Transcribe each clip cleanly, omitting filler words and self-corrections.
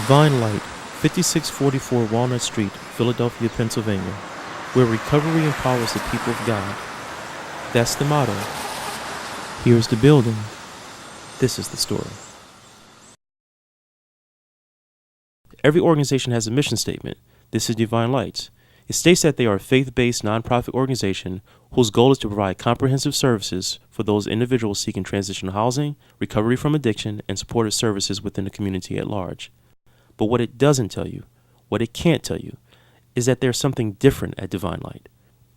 Divine Light, 5644 Walnut Street, Philadelphia, Pennsylvania, where recovery empowers the people of God. That's the motto. Here's the building. This is the story. Every organization has a mission statement. This is Divine Light. It states that they are a faith-based nonprofit organization whose goal is to provide comprehensive services for those individuals seeking transitional housing, recovery from addiction, and supportive services within the community at large. But what it doesn't tell you, what it can't tell you, is that there's something different at Divine Light.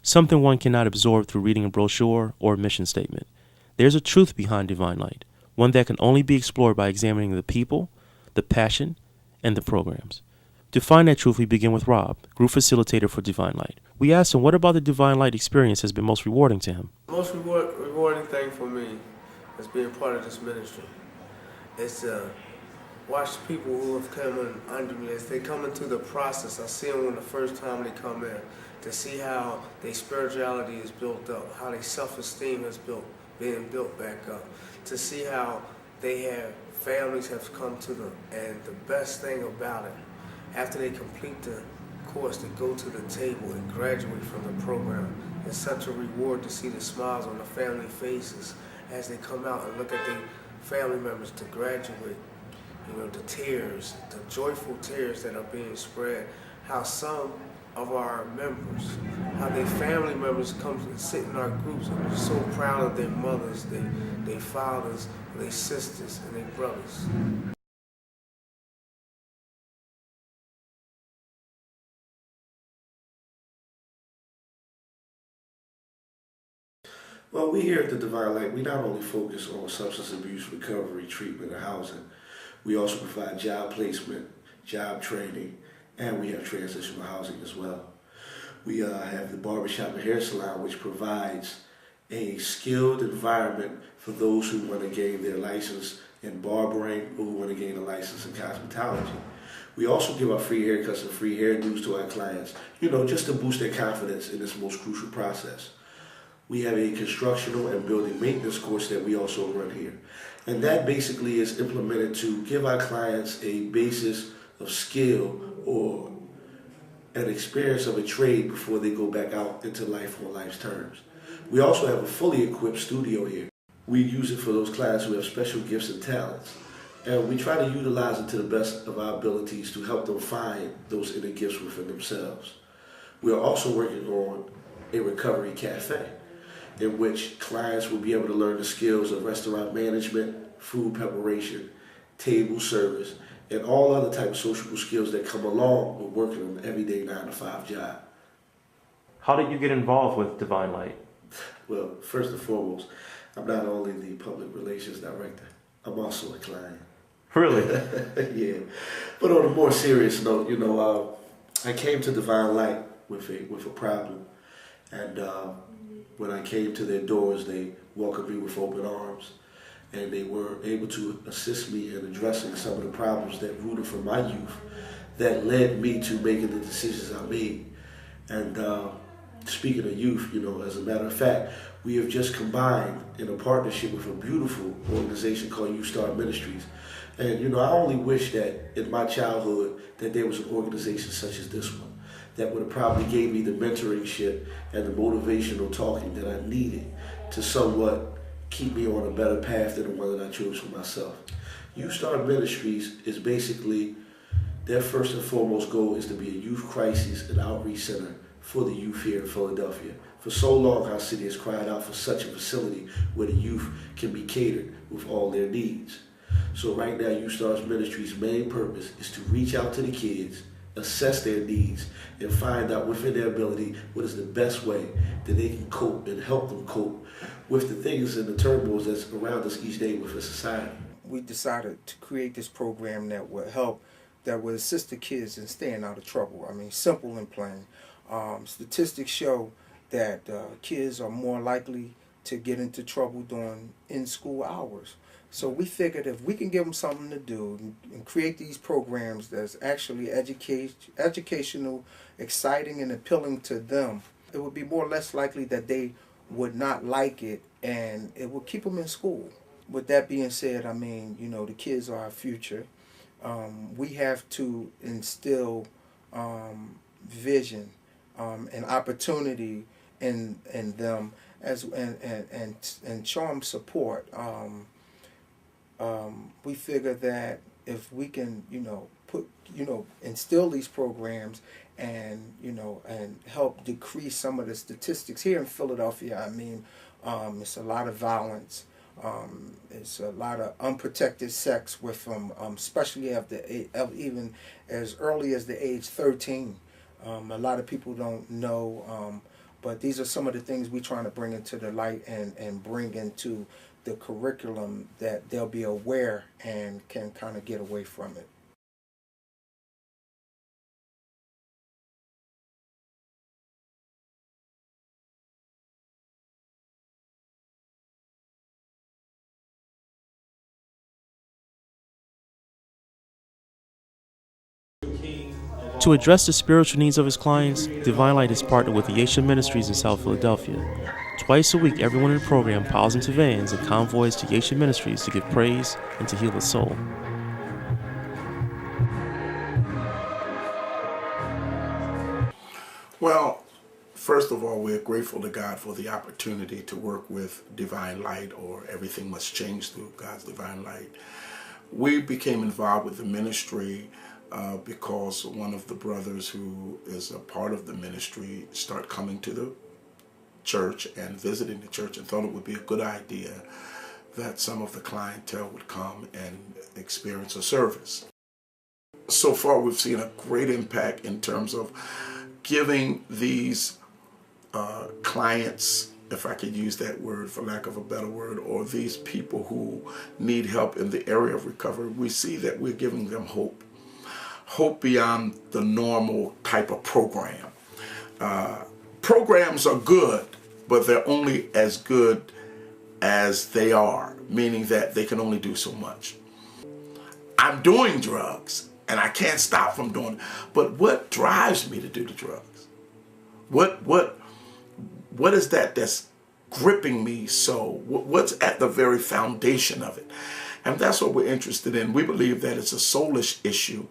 Something one cannot absorb through reading a brochure or a mission statement. There's a truth behind Divine Light, one that can only be explored by examining the people, the passion, and the programs. To find that truth, we begin with Rob, group facilitator for Divine Light. We asked him what about the Divine Light experience has been most rewarding to him. The most rewarding thing for me is being part of this ministry. It's to watch people who have come in under me as they come into the process. I see them when the first time they come in, to see how their spirituality is built up, how their self-esteem is being built back up, to see how families have come to them. And the best thing about it, after they complete the course, they go to the table and graduate from the program. It's such a reward to see the smiles on the family faces as they come out and look at their family members to graduate. You know, the tears, the joyful tears that are being spread. How some of our members, how their family members come and sit in our groups and are so proud of their mothers, their fathers, their sisters, and their brothers. Well, we here at the Divine Light, we not only focus on substance abuse recovery, treatment, and housing, we also provide job placement, job training, and we have transitional housing as well. We have the barbershop and hair salon, which provides a skilled environment for those who want to gain their license in barbering or who want to gain a license in cosmetology. We also give out free haircuts and free hairdos to our clients, just to boost their confidence in this most crucial process. We have a constructional and building maintenance course that we also run here. And that basically is implemented to give our clients a basis of skill or an experience of a trade before they go back out into life on life's terms. We also have a fully equipped studio here. We use it for those clients who have special gifts and talents. And we try to utilize it to the best of our abilities to help them find those inner gifts within themselves. We are also working on a recovery cafe, in which clients will be able to learn the skills of restaurant management, food preparation, table service, and all other types of sociable skills that come along with working an everyday 9-to-5 job. How did you get involved with Divine Light? Well, first and foremost, I'm not only the public relations director, I'm also a client. Really? Yeah. But on a more serious note, I came to Divine Light with a problem, and when I came to their doors, they welcomed me with open arms, and they were able to assist me in addressing some of the problems that rooted from my youth that led me to making the decisions I made. And speaking of youth, as a matter of fact, we have just combined in a partnership with a beautiful organization called Youth Star Ministries. And, I only wish that in my childhood that there was an organization such as this one that would have probably gave me the mentorship and the motivational talking that I needed to somewhat keep me on a better path than the one that I chose for myself. Youth Star Ministries is basically, their first and foremost goal is to be a youth crisis and outreach center for the youth here in Philadelphia. For so long, our city has cried out for such a facility where the youth can be catered with all their needs. So right now, Youth Star Ministries' main purpose is to reach out to the kids, assess their needs, and find out within their ability what is the best way that they can cope and help them cope with the things and the turmoils that's around us each day with a society. We decided to create this program that would assist the kids in staying out of trouble. I mean, simple and plain. Statistics show that kids are more likely to get into trouble during in-school hours. So we figured if we can give them something to do and create these programs that's actually educational, exciting, and appealing to them, it would be more or less likely that they would not like it, and it would keep them in school. With that being said, the kids are our future. we have to instill vision and opportunity in them as and show them support. We figure that if we can, instill these programs and and help decrease some of the statistics here in Philadelphia. I mean, it's a lot of violence. It's a lot of unprotected sex with them, especially even as early as the age 13. A lot of people don't know, but these are some of the things we're trying to bring into the light and bring into the curriculum that they'll be aware and can kind of get away from it. To address the spiritual needs of his clients, Divine Light has partnered with the Yesha Ministries in South Philadelphia. Twice a week, everyone in the program piles into vans and convoys to Yesha Ministries to give praise and to heal the soul. Well, first of all, we're grateful to God for the opportunity to work with Divine Light, or Everything Must Change Through God's Divine Light. We became involved with the ministry because one of the brothers who is a part of the ministry started coming to the church and visiting the church and thought it would be a good idea that some of the clientele would come and experience a service. So far, we've seen a great impact in terms of giving these clients, if I could use that word for lack of a better word, or these people who need help in the area of recovery, we see that we're giving them hope. Hope beyond the normal type of program. Programs are good, but they're only as good as they are, meaning that they can only do so much. I'm doing drugs, and I can't stop from doing it. But what drives me to do the drugs? What is that that's gripping me so? What's at the very foundation of it? And that's what we're interested in. We believe that it's a soulish issue,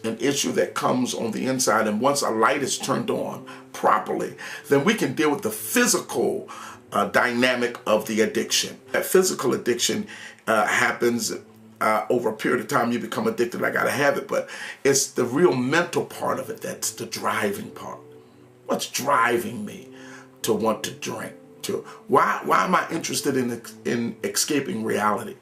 an issue that comes on the inside. And once a light is turned on properly, then we can deal with the physical dynamic of the addiction. That physical addiction happens over a period of time. You become addicted, I gotta have it, but it's the real mental part of it that's the driving part. What's driving me to want to drink? Why am I interested in escaping reality?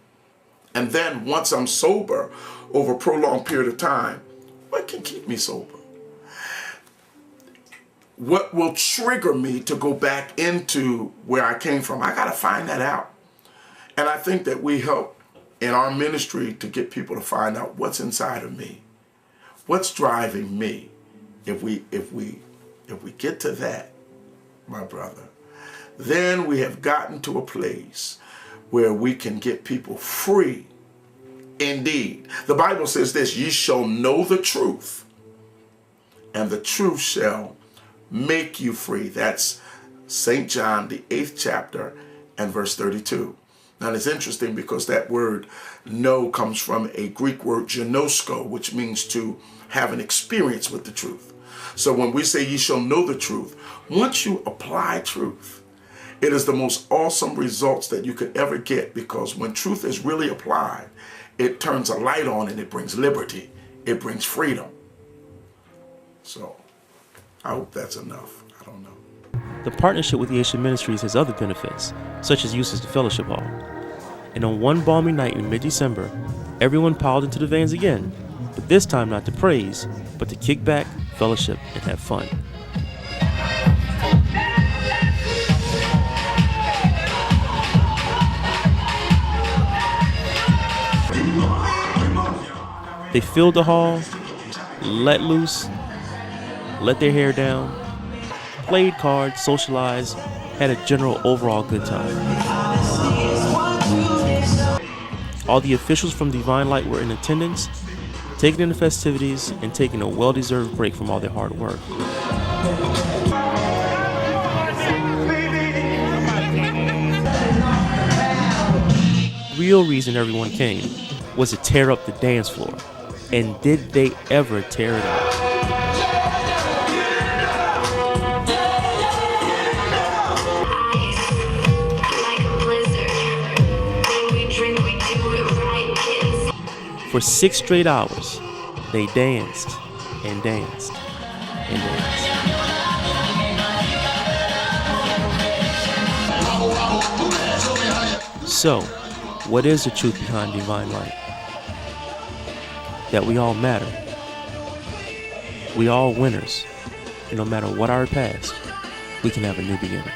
And then once I'm sober over a prolonged period of time, what can keep me sober? What will trigger me to go back into where I came from? I gotta find that out. And I think that we help in our ministry to get people to find out what's inside of me. What's driving me? If we get to that, my brother, then we have gotten to a place where we can get people free indeed. The Bible says this: ye shall know the truth, and the truth shall make you free. That's St. John, the 8th chapter, and verse 32. Now it's interesting because that word know comes from a Greek word ginosko, which means to have an experience with the truth. So when we say ye shall know the truth, once you apply truth, it is the most awesome results that you could ever get, because when truth is really applied, it turns a light on and it brings liberty. It brings freedom. So I hope that's enough. I don't know. The partnership with the Yesha Ministries has other benefits, such as use as the fellowship hall. And on one balmy night in mid-December, everyone piled into the vans again, but this time not to praise, but to kick back, fellowship, and have fun. They filled the hall, let loose, let their hair down, played cards, socialized, had a general overall good time. All the officials from Divine Light were in attendance, taking in the festivities and taking a well-deserved break from all their hard work. The real reason everyone came was to tear up the dance floor. And did they ever tear it up? For 6 straight hours, they danced and danced and danced. So, what is the truth behind divine light? That we all matter. We all winners. And no matter what our past, we can have a new beginning.